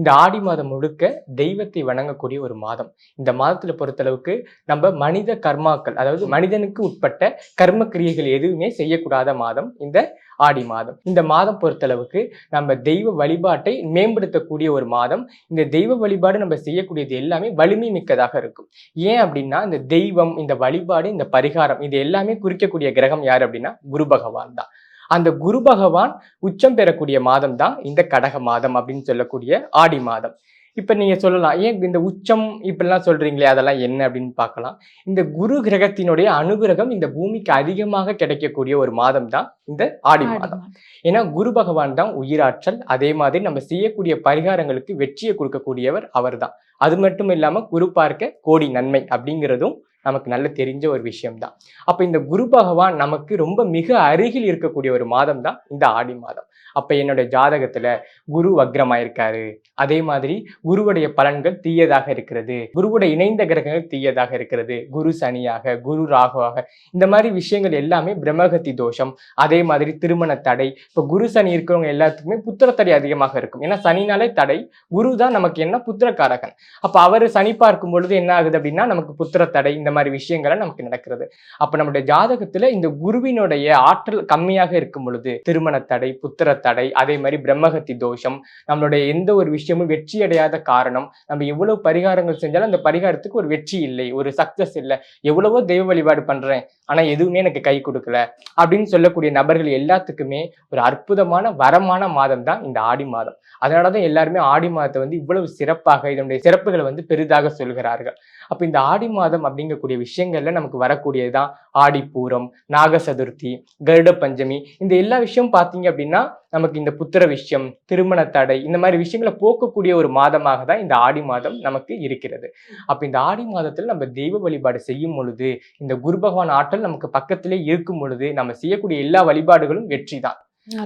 இந்த ஆடி மாதம் முழுக்க தெய்வத்தை வணங்கக்கூடிய ஒரு மாதம். இந்த மாதத்துல பொறுத்தளவுக்கு நம்ம மனித கர்மாக்கள், அதாவது மனிதனுக்கு உட்பட்ட கர்ம கிரியைகள் எதுவுமே செய்யக்கூடாத மாதம் இந்த ஆடி மாதம். இந்த மாதம் பொறுத்தளவுக்கு நம்ம தெய்வ வழிபாட்டை மேம்படுத்தக்கூடிய ஒரு மாதம். இந்த தெய்வ வழிபாடு நம்ம செய்யக்கூடியது எல்லாமே வலிமை மிக்கதாக இருக்கும். ஏன் அப்படின்னா இந்த தெய்வம், இந்த வழிபாடு, இந்த பரிகாரம் இது எல்லாமே குறிக்கக்கூடிய கிரகம் யார் அப்படின்னா குரு பகவான் தான். அந்த குரு பகவான் உச்சம் பெறக்கூடிய மாதம் தான் இந்த கடக மாதம் அப்படின்னு சொல்லக்கூடிய ஆடி மாதம். இப்ப நீங்க சொல்லலாம், ஏன் இந்த உச்சம் இப்படிலாம் சொல்றீங்களே அதெல்லாம் என்ன அப்படின்னு பார்க்கலாம். இந்த குரு கிரகத்தினுடைய அனுகிரகம் இந்த பூமிக்கு அதிகமாக கிடைக்கக்கூடிய ஒரு மாதம் தான் இந்த ஆடி மாதம். ஏன்னா குரு பகவான் தான் உயிராற்றல். அதே மாதிரி நம்ம செய்யக்கூடிய பரிகாரங்களுக்கு வெற்றியை கொடுக்கக்கூடியவர் அவர் தான். அது மட்டும் இல்லாம குரு பார்க்க கோடி நன்மை அப்படிங்கிறதும் நமக்கு நல்ல தெரிஞ்ச ஒரு விஷயம்தான். அப்ப இந்த குரு பகவான் நமக்கு ரொம்ப மிக அருகில் இருக்கக்கூடிய ஒரு மாதம் தான் இந்த ஆடி மாதம். அப்ப என்னோட ஜாதகத்துல குரு வக்ரமாயிருக்காரு, அதே மாதிரி குருவுடைய பலன்கள் தீயதாக இருக்கிறது, குருவுடைய இணைந்த கிரகங்கள் தீயதாக இருக்கிறது, குரு சனியாக, குரு ராகுவாக, இந்த மாதிரி விஷயங்கள் எல்லாமே பிரம்மகத்தி தோஷம். அதே மாதிரி திருமண தடை. இப்ப குரு சனி இருக்கிறவங்க எல்லாத்துக்குமே புத்திர தடை அதிகமாக இருக்கும். ஏன்னா சனினாலே தடை, குரு தான் நமக்கு என்ன புத்திரக்காரகன். அப்ப அவர் சனி பார்க்கும் பொழுது என்ன ஆகுது அப்படின்னா நமக்கு புத்திர தடை, இந்த மாதிரி விஷயங்களை நமக்கு நடக்கிறது. அப்ப நம்முடைய ஜாதகத்துல இந்த குருவினுடைய ஆற்றல் கம்மியாக இருக்கும் பொழுது திருமண தடை, புத்திர தடை, அதே மாதிரி பிரம்மகத்தி தோஷம், நம்மளுடைய எந்த ஒரு விஷயமும் வெற்றி அடையாத காரணம், நம்ம எவ்வளவு பரிகாரங்கள் செஞ்சாலும் அந்த பரிகாரத்துக்கு ஒரு வெற்றி இல்லை, ஒரு சக்சஸ் இல்லை, எவ்வளவோ தெய்வ வழிபாடு பண்றேன் ஆனா எதுவுமே எனக்கு கை கொடுக்கல அப்படின்னு சொல்லக்கூடிய நபர்கள் எல்லாத்துக்குமே ஒரு அற்புதமான வரமான மாதம் தான் இந்த ஆடி மாதம். அதனாலதான் எல்லாருமே ஆடி மாதத்தை இவ்வளவு சிறப்பாக இதனுடைய சிறப்புகளை பெரிதாக சொல்கிறார்கள். அப்ப இந்த ஆடி மாதம் அப்படிங்கக்கூடிய விஷயங்கள்ல நமக்கு வரக்கூடியதுதான் ஆடிப்பூரம், நாக சதுர்த்தி, கருட பஞ்சமி. இந்த எல்லா விஷயம் பார்த்தீங்க அப்படின்னா நமக்கு இந்த புத்திர விஷயம், திருமண தடை, இந்த மாதிரி விஷயங்களை போக்கக்கூடிய ஒரு மாதமாக தான் இந்த ஆடி மாதம் நமக்கு இருக்கிறது. அப்ப இந்த ஆடி மாதத்துல நம்ம தெய்வ வழிபாடு செய்யும் பொழுது, இந்த குரு பகவான் ஆற்றல் நமக்கு பக்கத்திலே இருக்கும் பொழுது நம்ம செய்யக்கூடிய எல்லா வழிபாடுகளும் வெற்றி தான்.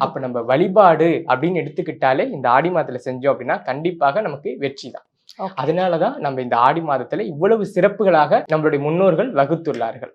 அப்ப நம்ம வழிபாடு அப்படின்னு எடுத்துக்கிட்டாலே இந்த ஆடி மாதத்துல செஞ்சோம் அப்படின்னா கண்டிப்பாக நமக்கு வெற்றி தான். அதனாலதான் நம்ம இந்த ஆடி மாதத்துல இவ்வளவு சிறப்புகளாக நம்மளுடைய முன்னோர்கள் வகுத்துள்ளார்கள்.